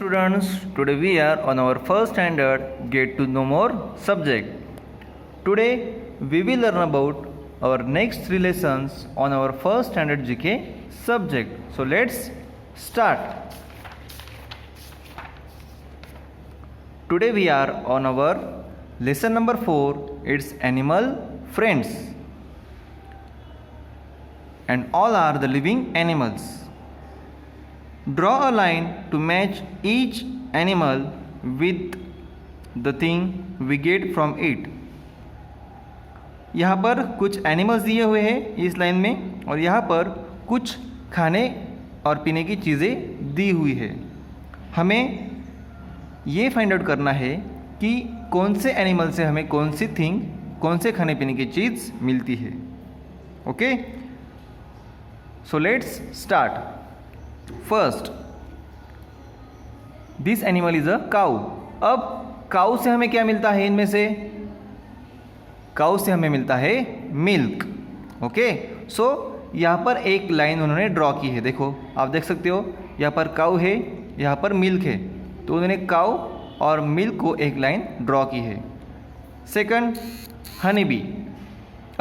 Students, today we are on our first standard Get to Know More subject. Today we will learn about our next three lessons on our first standard GK subject. So let's start. Today we are on our lesson number 4. It's animal friends, and all are the living animals. Draw a line to match each animal with the thing we get from it. यहाँ पर कुछ animals दिए हुए हैं इस line में, और यहाँ पर कुछ खाने और पीने की चीज़ें दी हुई है. हमें ये फाइंड आउट करना है कि कौन से एनिमल से हमें कौन सी थिंग, कौन से खाने पीने की चीज़ मिलती है. Okay, so let's start. First, this animal is a cow. अब काऊ से हमें क्या मिलता है? इनमें से काऊ से हमें मिलता है मिल्क. ओके, सो यहाँ पर एक लाइन उन्होंने ड्रॉ की है. देखो, आप देख सकते हो यहाँ पर काऊ है, यहाँ पर मिल्क है, तो उन्होंने काऊ और मिल्क को एक लाइन ड्रॉ की है. Second, honey bee.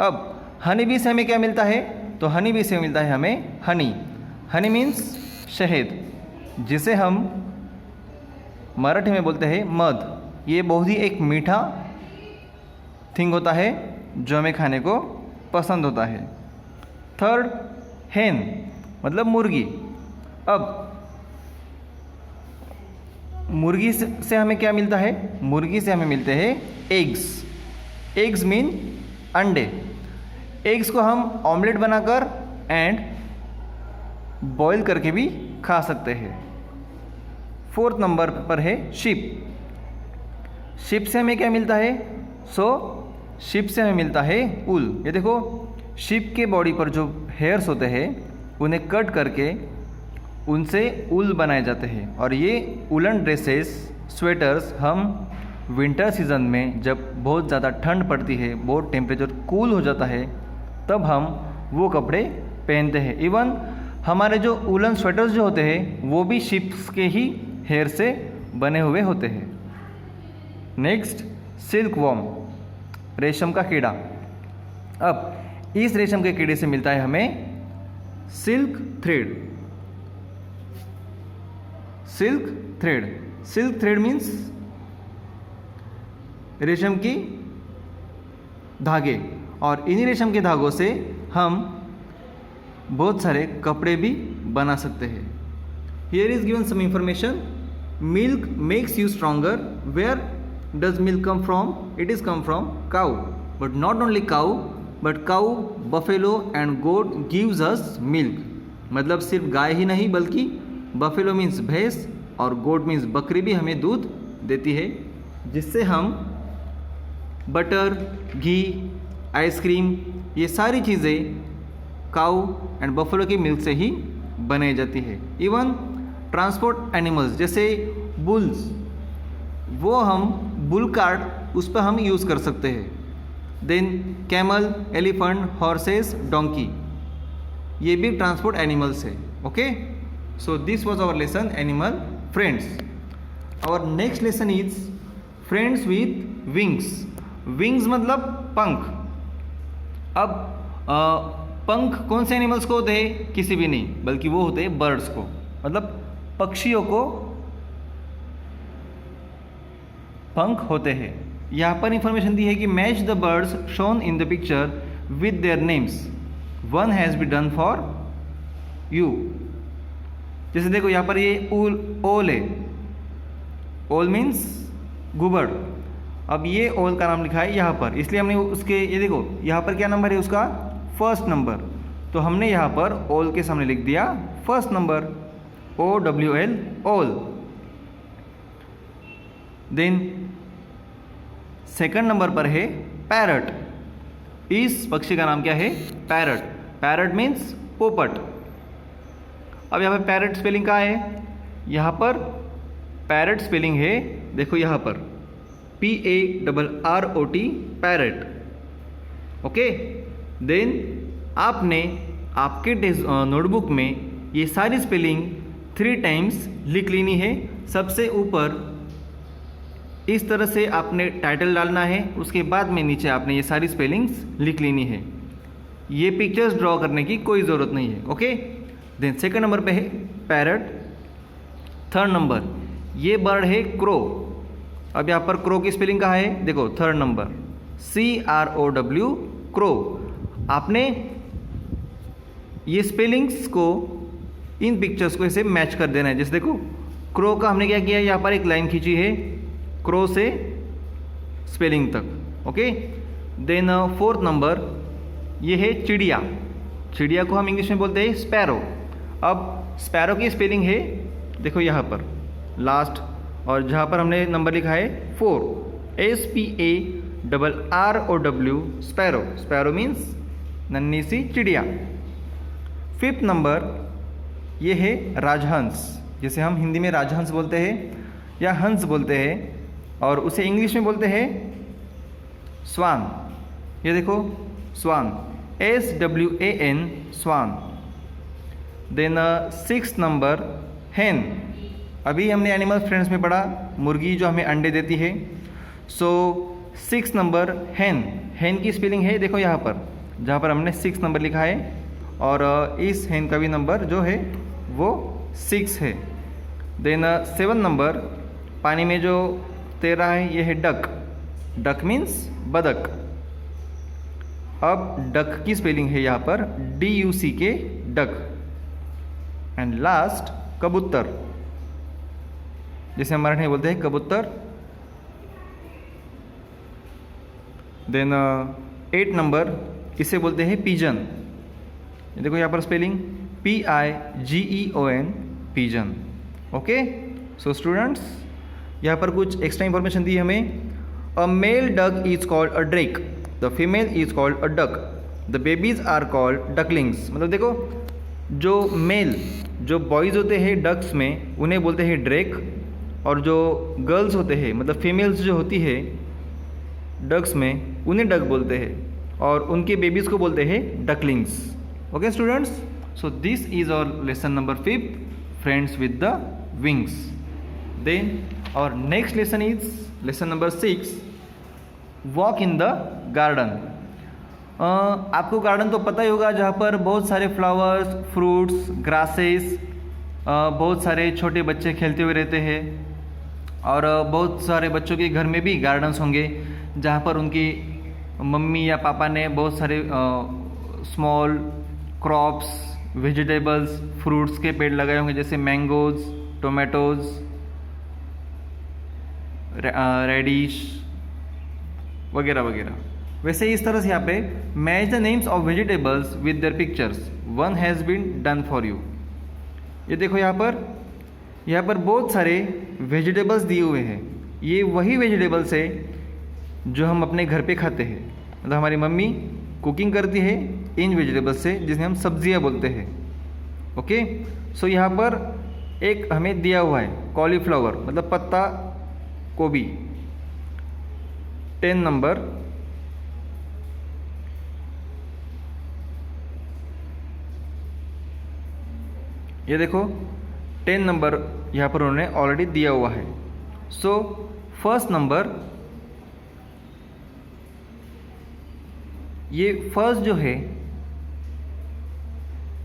अब हनी बी से हमें क्या मिलता है? तो हनी बी से मिलता है हमें हनी. हनी मीन्स शहद, जिसे हम मराठी में बोलते हैं मध. ये बहुत ही एक मीठा थिंग होता है जो हमें खाने को पसंद होता है. थर्ड, हेन मतलब मुर्गी. अब मुर्गी से हमें क्या मिलता है? मुर्गी से हमें मिलते हैं एग्स. एग्स मीन अंडे. एग्स को हम ऑमलेट बनाकर एंड बॉईल करके भी खा सकते हैं. फोर्थ नंबर पर है शिप. शिप से हमें क्या मिलता है? शिप से हमें मिलता है ऊल. ये देखो, शिप के बॉडी पर जो हेयर्स होते हैं उन्हें कट करके उनसे ऊल बनाए जाते हैं. और ये वुलन ड्रेसेस, स्वेटर्स हम विंटर सीज़न में जब बहुत ज़्यादा ठंड पड़ती है, बहुत टेम्परेचर कूल हो जाता है, तब हम वो कपड़े पहनते हैं. इवन हमारे जो वुलन स्वेटर्स जो होते हैं वो भी शिप्स के ही हेयर से बने हुए होते हैं. नेक्स्ट, सिल्क वॉर्म, रेशम का कीड़ा. अब इस रेशम के कीड़े से मिलता है हमें silk thread. Silk thread. Silk thread means रेशम की धागे, और इन्हीं रेशम के धागों से हम बहुत सारे कपड़े भी बना सकते हैं. Here is given some information. Milk makes you stronger. Where does milk come from? It is come from cow. But not only cow, but cow, buffalo and goat gives us milk. मतलब सिर्फ गाय ही नहीं, बल्कि buffalo means भैंस और गोट means बकरी भी हमें दूध देती है, जिससे हम बटर, घी, आइसक्रीम, ये सारी चीज़ें काऊ एंड बफेलो की मिल्क से ही बनाई जाती है. इवन ट्रांसपोर्ट एनिमल्स जैसे बुल्स, वो हम बुल कार्ट, उस पर हम यूज़ कर सकते हैं. Then camel, elephant, horses, donkey, ये भी ट्रांसपोर्ट एनिमल्स है. Okay, so this was our lesson animal friends. Our next lesson is friends with wings. Wings मतलब पंख. अब पंख कौन से एनिमल्स को होते हैं? किसी भी नहीं, बल्कि वो होते हैं बर्ड्स को, मतलब पक्षियों को पंख होते हैं. यहाँ पर इंफॉर्मेशन दी है कि match the birds shown in the picture with their names. One has be done for you. जैसे देखो, यहाँ पर ये ओल है. ओल मीन्स घुबड़. अब ये ओल का नाम लिखा है यहाँ पर, इसलिए हमने उसके, ये देखो यहाँ पर क्या नंबर है उसका? First number. तो हमने यहाँ पर ओल के सामने लिख दिया फर्स्ट नंबर, OWL, ओल. देन सेकंड नंबर पर है पैरट. इस पक्षी का नाम क्या है? पैरट. पैरट मीन्स पोपट. अब यहाँ पर पैरट स्पेलिंग कहाँ है? यहाँ पर पैरट स्पेलिंग है, देखो यहाँ पर PARROT, पैरट. ओके, देन आपने आपके नोटबुक में ये सारी स्पेलिंग 3 टाइम्स लिख लेनी है। सबसे ऊपर इस तरह से आपने टाइटल डालना है, उसके बाद में नीचे आपने ये सारी स्पेलिंग्स लिख लेनी है। ये पिक्चर्स ड्रॉ करने की कोई ज़रूरत नहीं है। ओके, देन सेकंड नंबर पे है पैरट। थर्ड नंबर ये बर्ड है क्रो। अब यहाँ पर क्रो की स्पेलिंग कहाँ है, देखो थर्ड नंबर CROW, क्रो। आपने ये स्पेलिंग्स को इन पिक्चर्स को ऐसे मैच कर देना है। जैसे देखो क्रो का हमने क्या किया, यहाँ पर एक लाइन खींची है क्रो से स्पेलिंग तक। ओके, देन फोर्थ नंबर ये है चिड़िया। चिड़िया को हम इंग्लिश में बोलते हैं स्पैरो। अब स्पैरो की स्पेलिंग है देखो यहाँ पर लास्ट, और जहाँ पर हमने नंबर लिखा है 4, SPARROW, स्पैरो। स्पैरो मीन्स नन्ही सी चिड़िया। फिफ्थ नंबर ये है राजहंस, जिसे हम हिंदी में राजहंस बोलते हैं या हंस बोलते हैं, और उसे इंग्लिश में बोलते हैं स्वान। ये देखो स्वान, SWAN, स्वान। देन सिक्स नंबर हैन। अभी हमने एनिमल फ्रेंड्स में पढ़ा मुर्गी जो हमें अंडे देती है। सो 6 नंबर हैन। हैन की स्पेलिंग है देखो यहाँ पर, जहाँ पर हमने 6 नंबर लिखा है, और इस हैन का भी नंबर जो है वो 6 है। देन 7 नंबर पानी में जो तैर रहा है ये है डक। डक मीन्स बदक। अब डक की स्पेलिंग है यहाँ पर DUCK, डक। एंड लास्ट कबूतर, जिसे हम मराठी में बोलते हैं कबूतर। देन 8 नंबर इसे बोलते हैं पिजन। देखो यहाँ पर spelling PIGEON, pigeon. Okay, so students यहाँ पर कुछ एक्स्ट्रा इंफॉर्मेशन दी हमें। A male duck is called a drake, the female is called a duck, the babies are called ducklings. मतलब देखो जो मेल जो बॉयज़ होते हैं डक्स में उन्हें बोलते हैं ड्रेक, और जो गर्ल्स होते हैं मतलब फीमेल्स जो होती है डक्स में उन्हें डक बोलते हैं, और उनके बेबीज़ को बोलते हैं ducklings. Okay students, so this is our lesson number 5, friends with the wings. Then our next lesson is lesson number 6, walk in the garden. आपको गार्डन तो पता ही होगा जहाँ पर बहुत सारे फ्लावर्स, फ्रूट्स, ग्रासेस, बहुत सारे छोटे बच्चे खेलते हुए रहते हैं, और बहुत सारे बच्चों के घर में भी गार्डन्स होंगे जहाँ पर उनकी मम्मी या पापा ने बहुत सारे स्मॉल क्रॉप्स, वेजिटेबल्स, फ्रूट्स के पेड़ लगाए होंगे, जैसे मैंगोज, टोमेटोज, रेडिश वगैरह वगैरह। वैसे इस तरह से यहाँ पे match the names of vegetables with their pictures, one has been done for you. ये देखो यहाँ पर बहुत सारे वेजिटेबल्स दिए हुए हैं। ये वही वेजिटेबल्स है जो हम अपने घर पे खाते हैं, मतलब हमारी मम्मी कुकिंग करती है इन वेजिटेबल्स से, जिन्हें हम सब्जियाँ बोलते हैं। ओके, सो यहाँ पर एक हमें दिया हुआ है कॉलीफ्लावर, मतलब पत्ता गोभी। 10 नंबर ये देखो 10 नंबर यहाँ पर उन्होंने ऑलरेडी दिया हुआ है। सो फर्स्ट नंबर, ये फर्स्ट जो है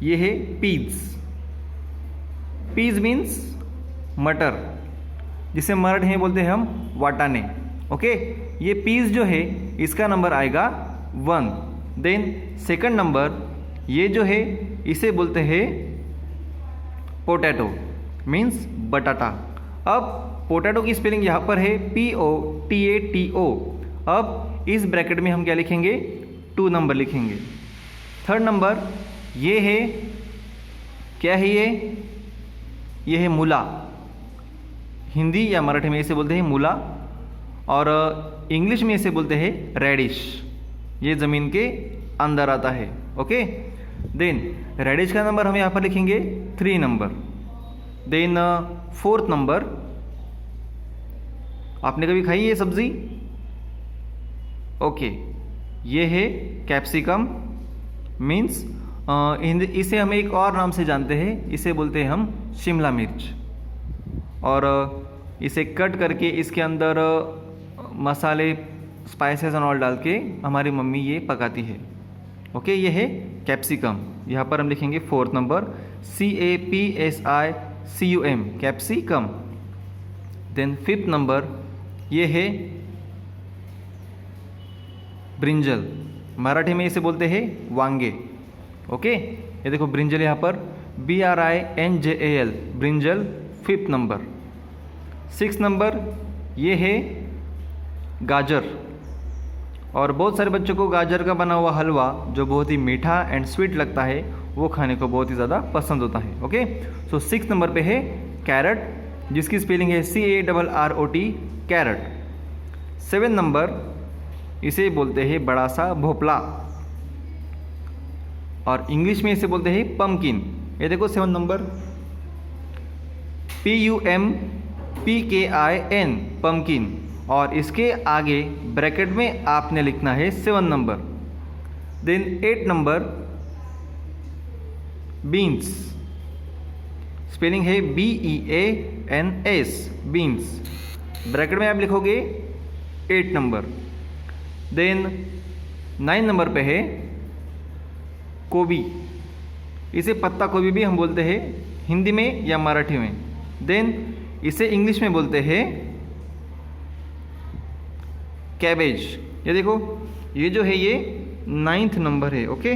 ये है पीज। पीज मीन्स मटर, जिसे मराठी में बोलते हैं हम वाटाणे। ओके, ये पीज जो है इसका नंबर आएगा 1। देन सेकंड नंबर ये जो है इसे बोलते हैं पोटैटो, मीन्स बटाटा। अब पोटैटो की स्पेलिंग यहाँ पर है POTATO। अब इस ब्रैकेट में हम क्या लिखेंगे, 2 नंबर लिखेंगे। थर्ड नंबर ये है, क्या है ये है मूला। हिंदी या मराठी में इसे बोलते हैं मूला, और इंग्लिश में इसे बोलते हैं रेडिश। ये ज़मीन के अंदर आता है। ओके, देन रेडिश का नंबर हम यहाँ पर लिखेंगे 3 नंबर। देन फोर्थ नंबर, आपने कभी खाई ये सब्जी? ओके, ये है कैप्सिकम, मीन्स इसे हम एक और नाम से जानते हैं, इसे बोलते हैं हम शिमला मिर्च। और इसे कट करके इसके अंदर मसाले, स्पाइसेस एंड ऑल डाल के हमारी मम्मी ये पकाती है। ओके, ये है कैप्सिकम। यहाँ पर हम लिखेंगे 4th number CAPSICUM, capsicum. Then 5th number ये है ब्रिंजल, मराठी में इसे बोलते हैं वांगे। ओके, ये देखो ब्रिंजल यहाँ पर BRINJAL, brinjal 5th number. 6th number ये है गाजर, और बहुत सारे बच्चों को गाजर का बना हुआ हलवा जो बहुत ही मीठा एंड स्वीट लगता है वो खाने को बहुत ही ज़्यादा पसंद होता है। ओके, सो 6th नंबर पे है कैरट, जिसकी स्पेलिंग है CARROT, कैरट। 7th नंबर इसे बोलते हैं बड़ा सा भोपला, और इंग्लिश में इसे बोलते हैं पम्पकिन। ये देखो 7th नंबर PUMPKIN, पम्पकिन, और इसके आगे ब्रैकेट में आपने लिखना है 7th number. Then 8th number beans, spelling है BEANS, बीन्स, ब्रैकेट में आप लिखोगे 8 नंबर। देन 9 नंबर पे है गोभी, इसे पत्ता गोभी भी हम बोलते हैं हिंदी में या मराठी में। देन इसे इंग्लिश में बोलते हैं कैबेज। ये देखो, ये जो है ये 9th नंबर है। ओके,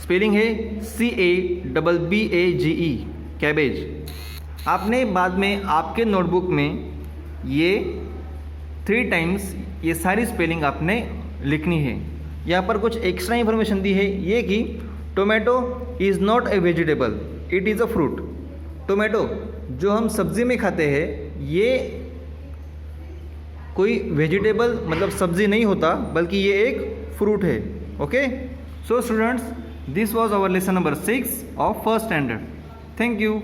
स्पेलिंग है CABBAGE, कैबेज। आपने बाद में आपके नोटबुक में ये 3 टाइम्स ये सारी स्पेलिंग आपने लिखनी है। यहाँ पर कुछ एक्स्ट्रा इन्फॉर्मेशन दी है, ये कि tomato is not a vegetable, it is a fruit. Tomato जो हम सब्ज़ी में खाते हैं ये कोई वेजिटेबल मतलब सब्ज़ी नहीं होता, बल्कि ये एक फ्रूट है। Okay, so students, this was our lesson number 6 of 1st standard. Thank you.